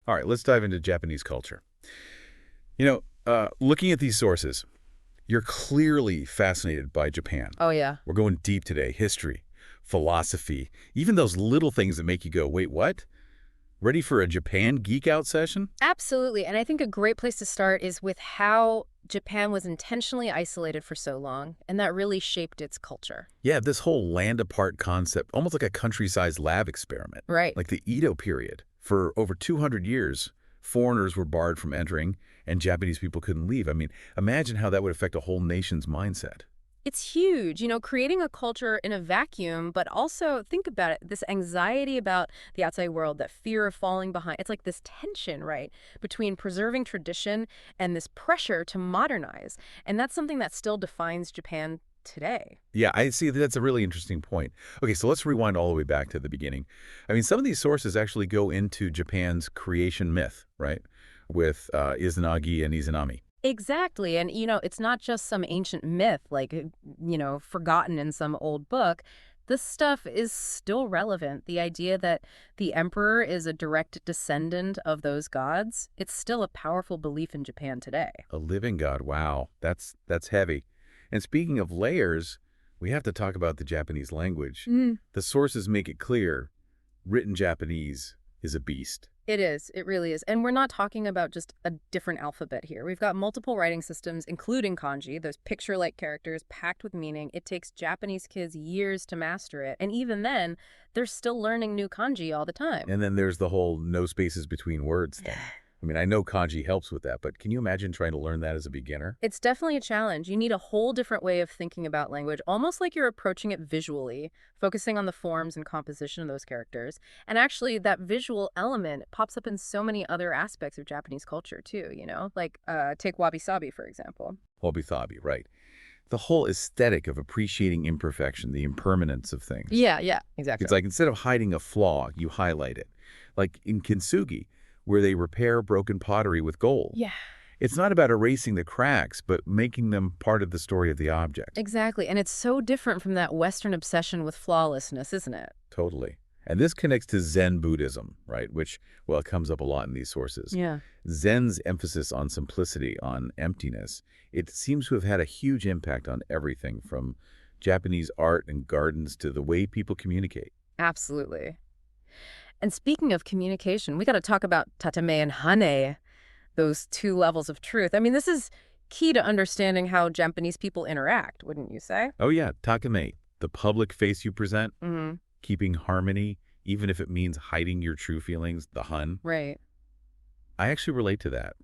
All right, let's dive into Japanese culture. Looking at these sources, you're clearly fascinated by Japan. Oh, yeah. We're going deep today. History, philosophy, even those little things that make you go, wait, what? Ready for a Japan geek out session? Absolutely. And I think a great place to start is with how Japan was intentionally isolated for so long, and that really shaped its culture. Yeah, this whole land apart concept, almost like a country-sized lab experiment, Right. like the Edo period. For over 200 years, foreigners were barred from entering, and Japanese people couldn't leave. I mean, imagine how that would affect a whole nation's mindset. It's huge, creating a culture in a vacuum, but also think about it, this anxiety about the outside world, that fear of falling behind. It's like this tension, right, between preserving tradition and this pressure to modernize. And that's something that still defines Japan today. Yeah, I see that's a really interesting point. Okay, so let's rewind all the way back to the beginning. I mean, some of these sources actually go into Japan's creation myth, right, with Izanagi and Izanami. Exactly. And, it's not just some ancient myth, like, forgotten in some old book. This stuff is still relevant. The idea that the emperor is a direct descendant of those gods, it's still a powerful belief in Japan today. A living god, wow, that's heavy. And speaking of layers, we have to talk about the Japanese language. The sources make it clear, written Japanese is a beast. It is. It really is. And we're not talking about just a different alphabet here. We've got multiple writing systems, including kanji, those picture-like characters packed with meaning. It takes Japanese kids years to master it. And even then, they're still learning new kanji all the time. And then there's the whole no spaces between words thing. I mean, I know kanji helps with that, but can you imagine trying to learn that as a beginner? It's definitely a challenge. You need a whole different way of thinking about language, almost like you're approaching it visually, focusing on the forms and composition of those characters. And actually, that visual element pops up in so many other aspects of Japanese culture, too, Like, take wabi-sabi, for example. Wabi-sabi, right. The whole aesthetic of appreciating imperfection, the impermanence of things. Yeah, exactly. It's like instead of hiding a flaw, you highlight it. Like in kintsugi, where they repair broken pottery with gold. Yeah. It's not about erasing the cracks, but making them part of the story of the object. Exactly. And it's so different from that Western obsession with flawlessness, isn't it? Totally. And this connects to Zen Buddhism, right? Which, well, it comes up a lot in these sources. Yeah. Zen's emphasis on simplicity, on emptiness, it seems to have had a huge impact on everything from Japanese art and gardens to the way people communicate. Absolutely. And speaking of communication, we got to talk about tatame and hane, those two levels of truth. I mean, this is key to understanding how Japanese people interact, wouldn't you say? Oh yeah, takame, the public face you present, keeping harmony, even if it means hiding your true feelings, the hun. Right. I actually relate to that.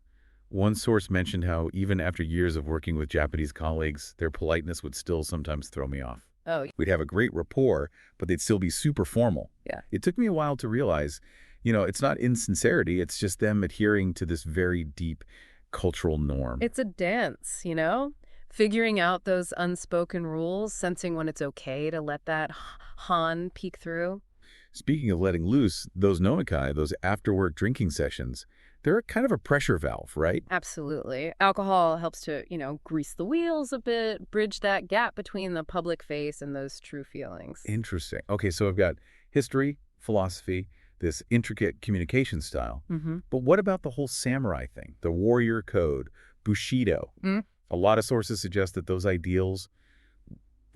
One source mentioned how even after years of working with Japanese colleagues, their politeness would still sometimes throw me off. Oh, We'd have a great rapport, but they'd still be super formal. yeah. It took me a while to realize, it's not insincerity, it's just them adhering to this very deep cultural norm. It's a dance, Figuring out those unspoken rules, sensing when it's okay to let that han peek through. Speaking of letting loose, those nomikai, those after-work drinking sessions, they're kind of a pressure valve, right? Absolutely. Alcohol helps to, grease the wheels a bit, bridge that gap between the public face and those true feelings. Interesting. Okay, so I've got history, philosophy, this intricate communication style. But what about the whole samurai thing, the warrior code, Bushido? A lot of sources suggest that those ideals,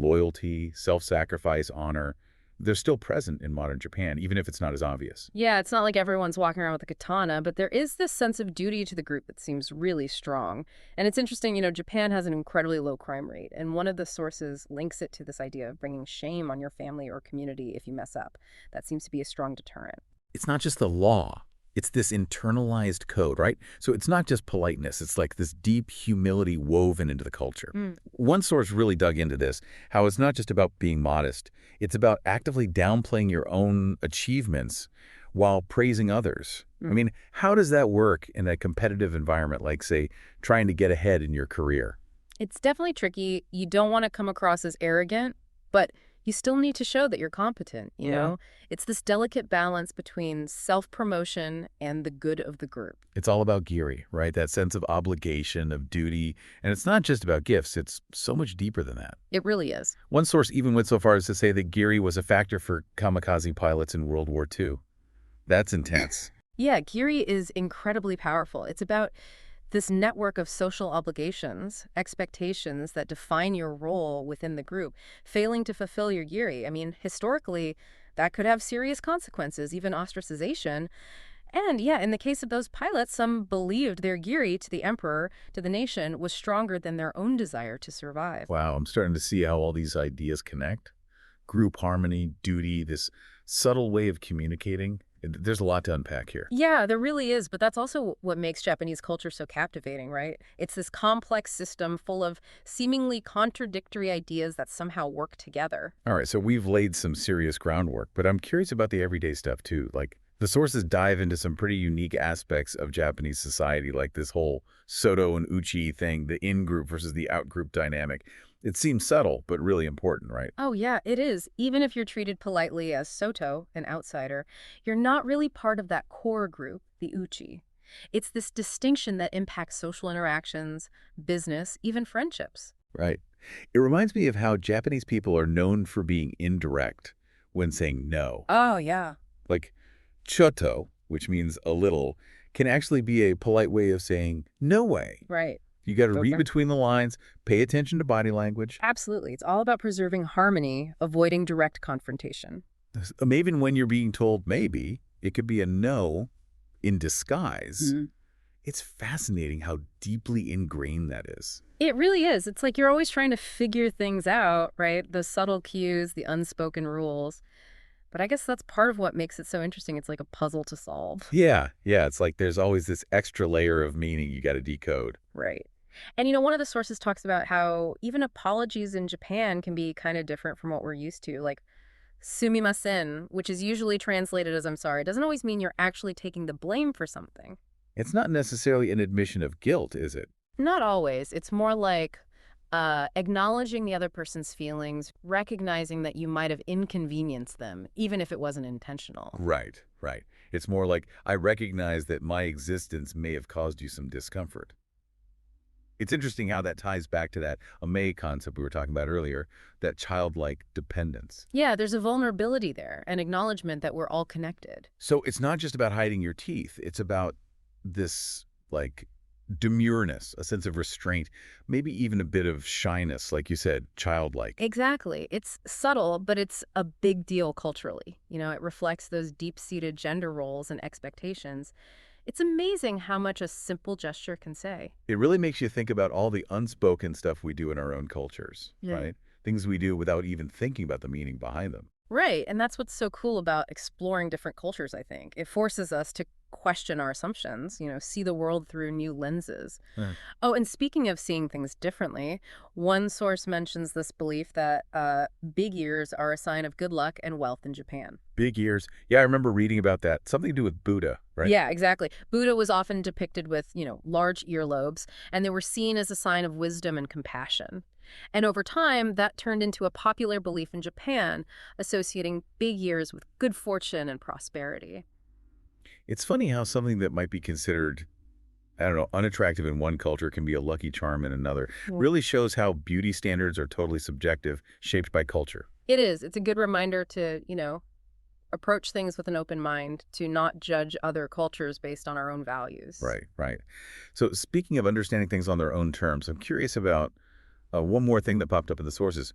loyalty, self-sacrifice, honor, they're still present in modern Japan, even if it's not as obvious. Yeah, it's not like everyone's walking around with a katana, but there is this sense of duty to the group that seems really strong. And it's interesting, Japan has an incredibly low crime rate, and one of the sources links it to this idea of bringing shame on your family or community if you mess up. That seems to be a strong deterrent. It's not just the law. It's this internalized code, right? So it's not just politeness. It's like this deep humility woven into the culture. One source really dug into this, how it's not just about being modest. It's about actively downplaying your own achievements while praising others. I mean, how does that work in a competitive environment, like, say, trying to get ahead in your career? It's definitely tricky. You don't want to come across as arrogant, but you still need to show that you're competent, you know? It's this delicate balance between self-promotion and the good of the group. It's all about giri, right? That sense of obligation, of duty. And it's not just about gifts. It's so much deeper than that. It really is. One source even went so far as to say that giri was a factor for kamikaze pilots in World War II. That's intense. Yeah, Giri is incredibly powerful. It's about this network of social obligations, expectations that define your role within the group. Failing to fulfill your Giri, I mean, historically, that could have serious consequences, even ostracization. And yeah, in the case of those pilots, some believed their Giri to the emperor, to the nation, was stronger than their own desire to survive. Wow, I'm starting to see how all these ideas connect. Group harmony, duty, this subtle way of communicating. There's a lot to unpack here. Yeah, there really is, but that's also what makes Japanese culture so captivating, right? It's this complex system full of seemingly contradictory ideas that somehow work together. All right, so we've laid some serious groundwork, but I'm curious about the everyday stuff too. Like the sources dive into some pretty unique aspects of Japanese society, like this whole Soto and Uchi thing, the in-group versus the out-group dynamic. It seems subtle, but really important, right? Oh yeah, it is. Even if you're treated politely as Soto, an outsider, you're not really part of that core group, the Uchi. It's this distinction that impacts social interactions, business, even friendships. Right. It reminds me of how Japanese people are known for being indirect when saying no. Oh yeah. Like choto, which means a little, can actually be a polite way of saying no way. Right. You got to read Okay. between the lines, pay attention to body language. Absolutely. It's all about preserving harmony, avoiding direct confrontation. Even when you're being told maybe, it could be a no in disguise. It's fascinating how deeply ingrained that is. It really is. It's like you're always trying to figure things out, right? The subtle cues, the unspoken rules. But I guess that's part of what makes it so interesting. It's like a puzzle to solve. Yeah, it's like there's always this extra layer of meaning you got to decode. Right. And one of the sources talks about how even apologies in Japan can be kind of different from what we're used to. Like sumimasen, which is usually translated as I'm sorry, doesn't always mean you're actually taking the blame for something. It's not necessarily an admission of guilt, is it? Not always. It's more like acknowledging the other person's feelings, recognizing that you might have inconvenienced them, even if it wasn't intentional. Right. It's more like, I recognize that my existence may have caused you some discomfort. It's interesting how that ties back to that ame concept we were talking about earlier, that childlike dependence. Yeah, there's a vulnerability there, an acknowledgement that we're all connected. So it's not just about hiding your teeth. It's about this, like, demureness, a sense of restraint, maybe even a bit of shyness, like you said, childlike. Exactly. It's subtle, but it's a big deal culturally. It reflects those deep-seated gender roles and expectations. It's amazing how much a simple gesture can say. It really makes you think about all the unspoken stuff we do in our own cultures, Yeah. right? Things we do without even thinking about the meaning behind them. Right, and that's what's so cool about exploring different cultures, I think. It forces us to question our assumptions, see the world through new lenses. Right. Oh, and speaking of seeing things differently, one source mentions this belief that big ears are a sign of good luck and wealth in Japan. Big ears. Yeah, I remember reading about that. Something to do with Buddha, right? Yeah, exactly. Buddha was often depicted with, large earlobes, and they were seen as a sign of wisdom and compassion. And over time, that turned into a popular belief in Japan, associating big ears with good fortune and prosperity. It's funny how something that might be considered, I don't know, unattractive in one culture can be a lucky charm in another. Really shows how beauty standards are totally subjective, shaped by culture. It is. It's a good reminder to, approach things with an open mind, to not judge other cultures based on our own values. Right. So speaking of understanding things on their own terms, I'm curious about one more thing that popped up in the sources.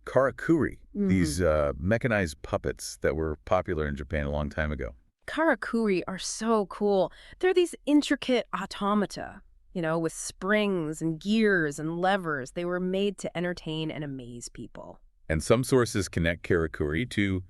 Karakuri, these mechanized puppets that were popular in Japan a long time ago. Karakuri are so cool. They're these intricate automata, with springs and gears and levers. They were made to entertain and amaze people. And some sources connect karakuri to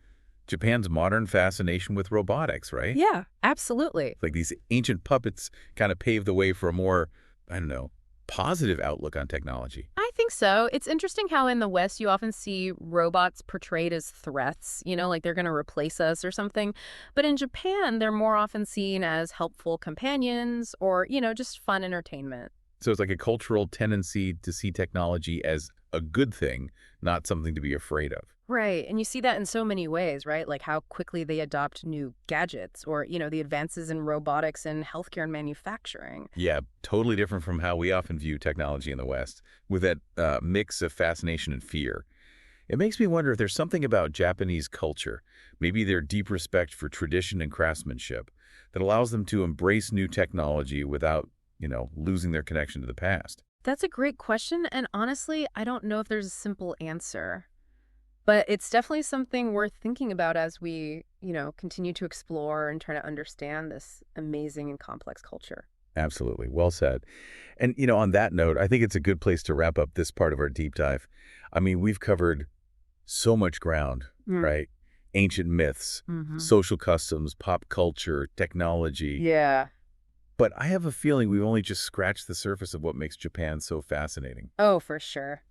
Japan's modern fascination with robotics, right? Yeah, absolutely. Like these ancient puppets kind of paved the way for a more, I don't know, positive outlook on technology. I think so. It's interesting how in the West you often see robots portrayed as threats, like they're going to replace us or something. But in Japan, they're more often seen as helpful companions or, just fun entertainment. So it's like a cultural tendency to see technology as a good thing, not something to be afraid of. Right. And you see that in so many ways, right? Like how quickly they adopt new gadgets or, the advances in robotics and healthcare and manufacturing. Yeah, totally different from how we often view technology in the West, with that mix of fascination and fear. It makes me wonder if there's something about Japanese culture, maybe their deep respect for tradition and craftsmanship, that allows them to embrace new technology without, losing their connection to the past? That's a great question, and honestly, I don't know if there's a simple answer. But it's definitely something worth thinking about as we, continue to explore and try to understand this amazing and complex culture. Absolutely. Well said. And, on that note, I think it's a good place to wrap up this part of our deep dive. I mean, we've covered so much ground, Mm. right? Ancient myths, Hmm. social customs, pop culture, technology. Yeah. But I have a feeling we've only just scratched the surface of what makes Japan so fascinating. Oh, for sure.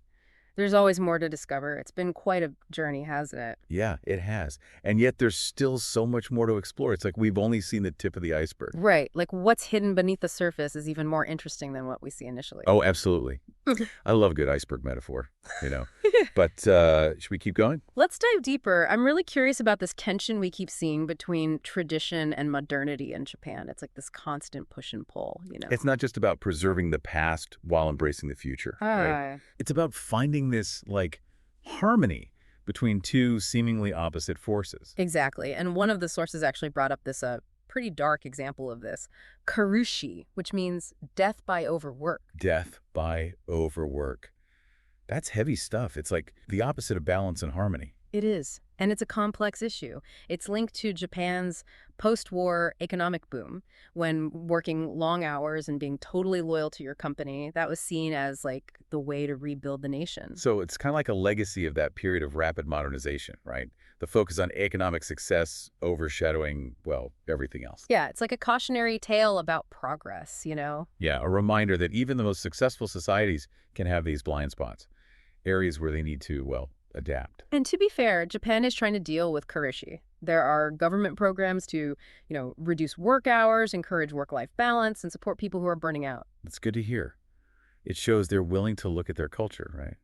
There's always more to discover. It's been quite a journey, hasn't it? Yeah, it has. And yet there's still so much more to explore. It's like we've only seen the tip of the iceberg. Right. Like what's hidden beneath the surface is even more interesting than what we see initially. Oh, absolutely. I love a good iceberg metaphor, you know. But should we keep going? Let's dive deeper. I'm really curious about this tension we keep seeing between tradition and modernity in Japan. It's like this constant push and pull. It's not just about preserving the past while embracing the future, right? Ah. It's about finding this, harmony between two seemingly opposite forces. Exactly. And one of the sources actually brought up this pretty dark example of this, karushi, which means death by overwork. Death by overwork. That's heavy stuff. It's like the opposite of balance and harmony. It is. And it's a complex issue. It's linked to Japan's post-war economic boom, when working long hours and being totally loyal to your company, that was seen as like the way to rebuild the nation. So it's kind of like a legacy of that period of rapid modernization, right? The focus on economic success overshadowing, well, everything else. Yeah, it's like a cautionary tale about progress. Yeah, a reminder that even the most successful societies can have these blind spots, areas where they need to, well, adapt. And to be fair, Japan is trying to deal with karushi. There are government programs to, reduce work hours, encourage work-life balance, and support people who are burning out. It's good to hear. It shows they're willing to look at their culture, right?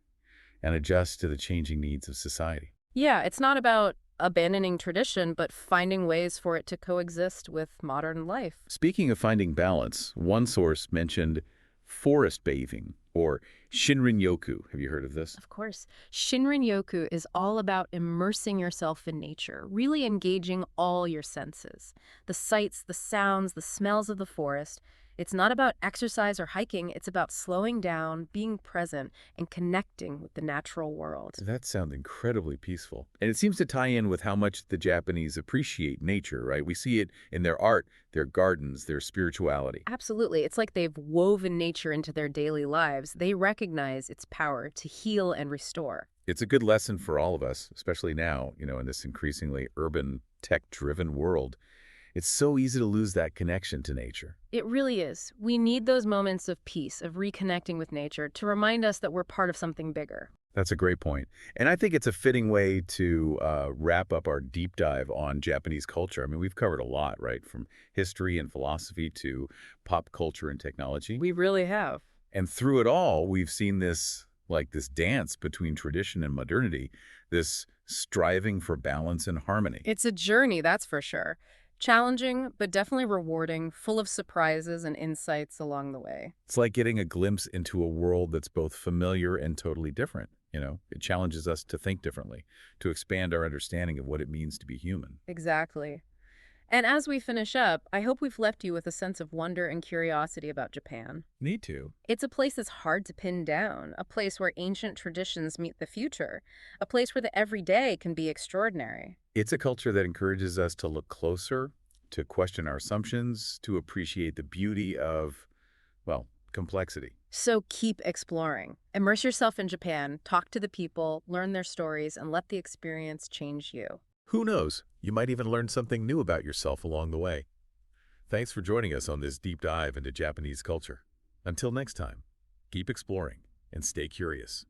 And adjust to the changing needs of society. Yeah, it's not about abandoning tradition, but finding ways for it to coexist with modern life. Speaking of finding balance, one source mentioned forest bathing or Shinrin-yoku. Have you heard of this? Of course, Shinrin-yoku is all about immersing yourself in nature, really engaging all your senses. The sights, the sounds, the smells of the forest. It's not about exercise or hiking, it's about slowing down, being present, and connecting with the natural world. That sounds incredibly peaceful. And it seems to tie in with how much the Japanese appreciate nature, right? We see it in their art, their gardens, their spirituality. Absolutely. It's like they've woven nature into their daily lives. They recognize its power to heal and restore. It's a good lesson for all of us, especially now, in this increasingly urban, tech-driven world. It's so easy to lose that connection to nature. It really is. We need those moments of peace, of reconnecting with nature, to remind us that we're part of something bigger. That's a great point. And I think it's a fitting way to wrap up our deep dive on Japanese culture. I mean, we've covered a lot, right? From history and philosophy to pop culture and technology. We really have. And through it all, we've seen this dance between tradition and modernity, this striving for balance and harmony. It's a journey, that's for sure. Challenging, but definitely rewarding, full of surprises and insights along the way. It's like getting a glimpse into a world that's both familiar and totally different. It challenges us to think differently, to expand our understanding of what it means to be human. Exactly. And as we finish up, I hope we've left you with a sense of wonder and curiosity about Japan. Need to. It's a place that's hard to pin down, a place where ancient traditions meet the future, a place where the everyday can be extraordinary. It's a culture that encourages us to look closer, to question our assumptions, to appreciate the beauty of, well, complexity. So keep exploring. Immerse yourself in Japan, talk to the people, learn their stories, and let the experience change you. Who knows? You might even learn something new about yourself along the way. Thanks for joining us on this deep dive into Japanese culture. Until next time, keep exploring and stay curious.